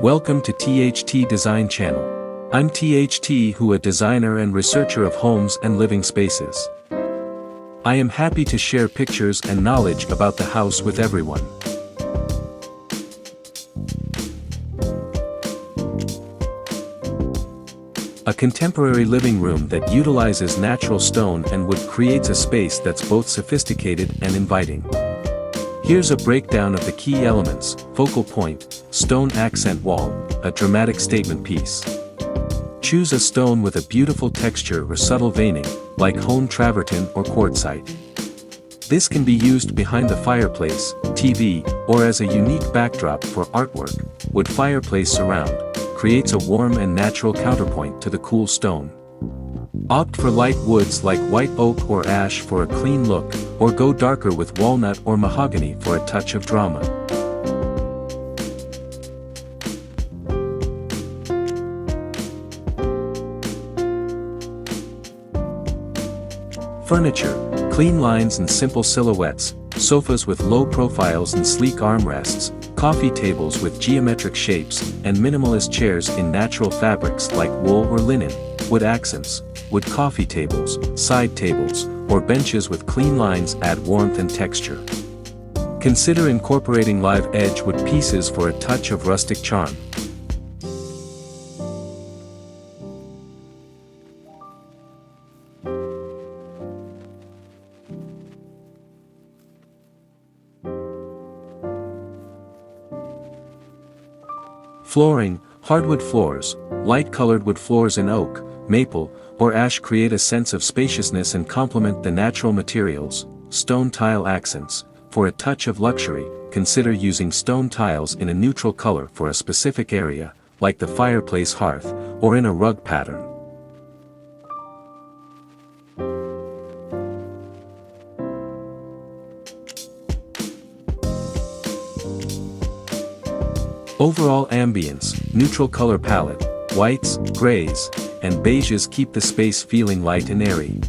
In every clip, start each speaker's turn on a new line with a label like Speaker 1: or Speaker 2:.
Speaker 1: Welcome to THT Design Channel. I'm THT, who a designer and researcher of homes and living spaces. I am happy to share pictures and knowledge about the house with everyone. A contemporary living room that utilizes natural stone and wood creates a space that's both sophisticated and inviting. Here's a breakdown of the key elements: focal point, stone accent wall, a dramatic statement piece. Choose a stone with a beautiful texture or subtle veining, like honed travertine or quartzite. This can be used behind the fireplace, TV, or as a unique backdrop for artwork. Wood fireplace surround creates a warm and natural counterpoint to the cool stone. Opt for light woods like white oak or ash for a clean look, or go darker with walnut or mahogany for a touch of drama. Furniture, clean lines and simple silhouettes, sofas with low profiles and sleek armrests, coffee tables with geometric shapes, and minimalist chairs in natural fabrics like wool or linen. Wood accents, wood coffee tables, side tables, or benches with clean lines add warmth and texture. Consider incorporating live edge wood pieces for a touch of rustic charm. Flooring, hardwood floors, light-colored wood floors in oak, maple, or ash create a sense of spaciousness and complement the natural materials. Stone tile accents, for a touch of luxury, consider using stone tiles in a neutral color for a specific area, like the fireplace hearth, or in a rug pattern. Overall ambience, neutral color palette, whites, grays, and beiges keep the space feeling light and airy.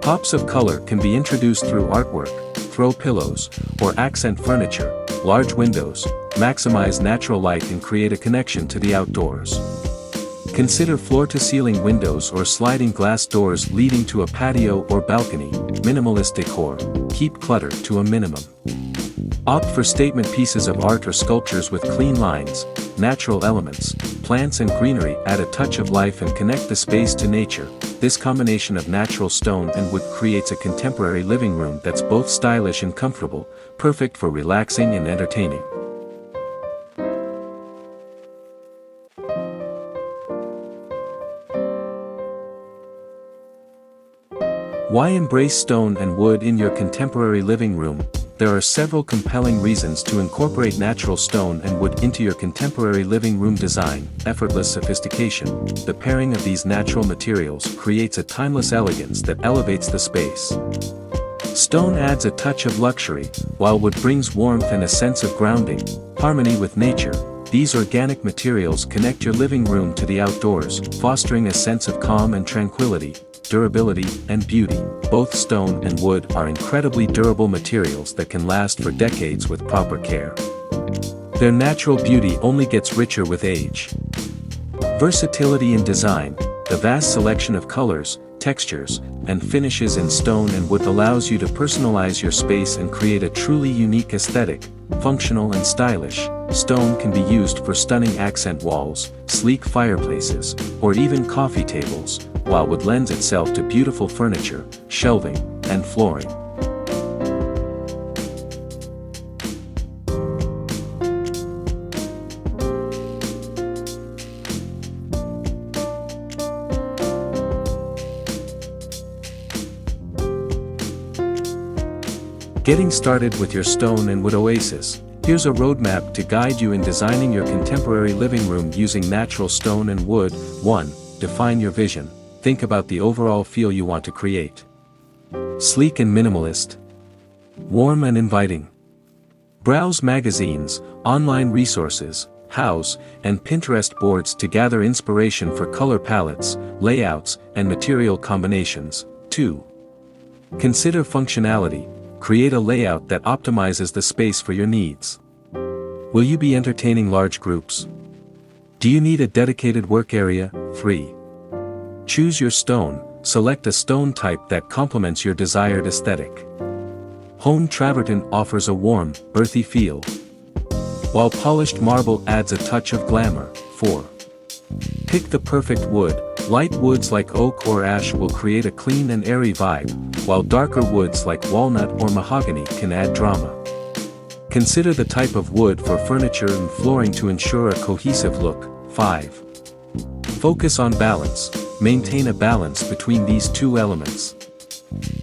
Speaker 1: Pops of color can be introduced through artwork, throw pillows, or accent furniture. Large windows maximize natural light and create a connection to the outdoors. Consider floor-to-ceiling windows or sliding glass doors leading to a patio or balcony. Minimalist decor, keep clutter to a minimum. Opt for statement pieces of art or sculptures with clean lines. Natural elements, plants and greenery add a touch of life and connect the space to nature. This combination of natural stone and wood creates a contemporary living room that's both stylish and comfortable, perfect for relaxing and entertaining. Why embrace stone and wood in your contemporary living room? There are several compelling reasons to incorporate natural stone and wood into your contemporary living room design. Effortless sophistication. The pairing of these natural materials creates a timeless elegance that elevates the space. Stone adds a touch of luxury, while wood brings warmth and a sense of grounding. Harmony with nature. These organic materials connect your living room to the outdoors, fostering a sense of calm and tranquility. Durability and beauty. Both stone and wood are incredibly durable materials that can last for decades with proper care. Their natural beauty only gets richer with age. Versatility in design. The vast selection of colors, textures, and finishes in stone and wood allows you to personalize your space and create a truly unique aesthetic. Functional and stylish. Stone can be used for stunning accent walls, sleek fireplaces, or even coffee tables, while wood lends itself to beautiful furniture, shelving, and flooring. Getting started with your stone and wood oasis. Here's a roadmap to guide you in designing your contemporary living room using natural stone and wood. 1. Define your vision. Think about the overall feel you want to create. Sleek and minimalist. Warm and inviting. Browse magazines, online resources, house, and Pinterest boards to gather inspiration for color palettes, layouts, and material combinations. 2. Consider functionality. Create a layout that optimizes the space for your needs. Will you be entertaining large groups? Do you need a dedicated work area? Free. Choose your stone, select a stone type that complements your desired aesthetic. Home travertine offers a warm, earthy feel, while polished marble adds a touch of glamour. 4. Pick the perfect wood. Light woods like oak or ash will create a clean and airy vibe, while darker woods like walnut or mahogany can add drama. Consider the type of wood for furniture and flooring to ensure a cohesive look. 5. Focus on balance. Maintain a balance between these two elements.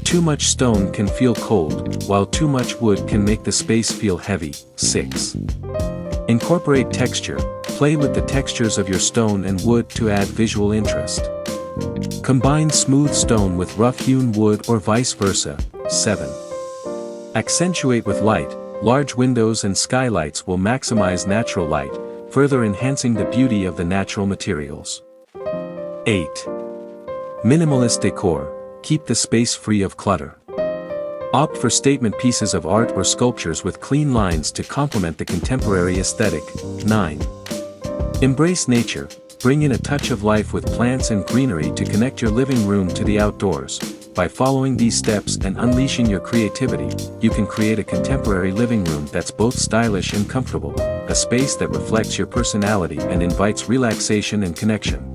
Speaker 1: Too much stone can feel cold, while too much wood can make the space feel heavy. 6. Incorporate texture. Play with the textures of your stone and wood to add visual interest. Combine smooth stone with rough-hewn wood or vice versa. 7. Accentuate with light. Large windows and skylights will maximize natural light, further enhancing the beauty of the natural materials. 8. Minimalist decor. Keep the space free of clutter. Opt for statement pieces of art or sculptures with clean lines to complement the contemporary aesthetic. 9. Embrace nature. Bring in a touch of life with plants and greenery to connect your living room to the outdoors. By following these steps and unleashing your creativity, you can create a contemporary living room that's both stylish and comfortable, a space that reflects your personality and invites relaxation and connection.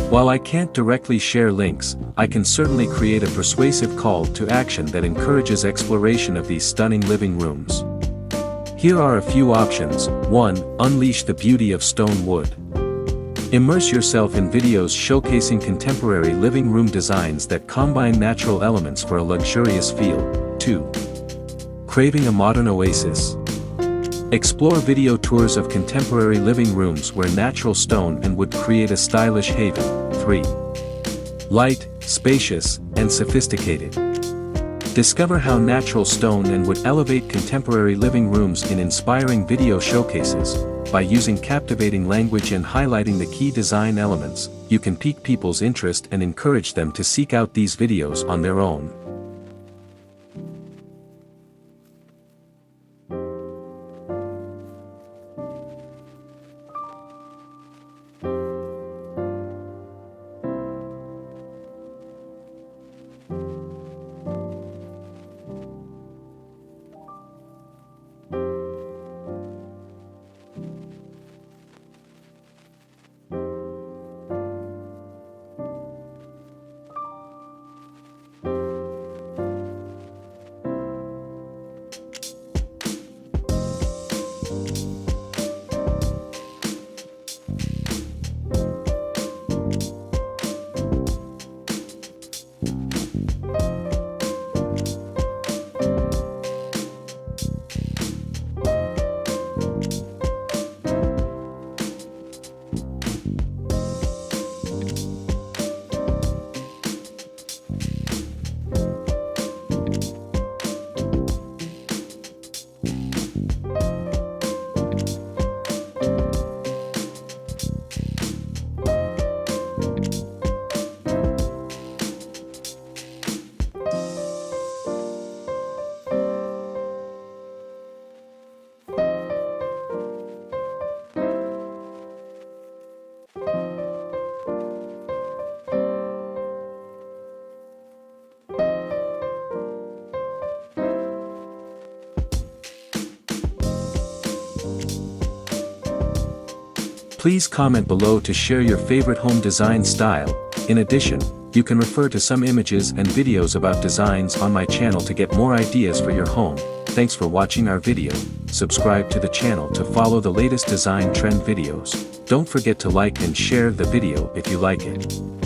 Speaker 1: While I can't directly share links, I can certainly create a persuasive call to action that encourages exploration of these stunning living rooms. Here are a few options. 1. Unleash the beauty of stone wood. Immerse yourself in videos showcasing contemporary living room designs that combine natural elements for a luxurious feel. 2. Craving a modern oasis? Explore video tours of contemporary living rooms where natural stone and wood create a stylish haven. 3. Light, spacious, and sophisticated. Discover how natural stone and wood elevate contemporary living rooms in inspiring video showcases. By using captivating language and highlighting the key design elements, you can pique people's interest and encourage them to seek out these videos on their own. Please comment below to share your favorite home design style. In addition, you can refer to some images and videos about designs on my channel to get more ideas for your home. Thanks for watching our video. Subscribe to the channel to follow the latest design trend videos. Don't forget to like and share the video if you like it.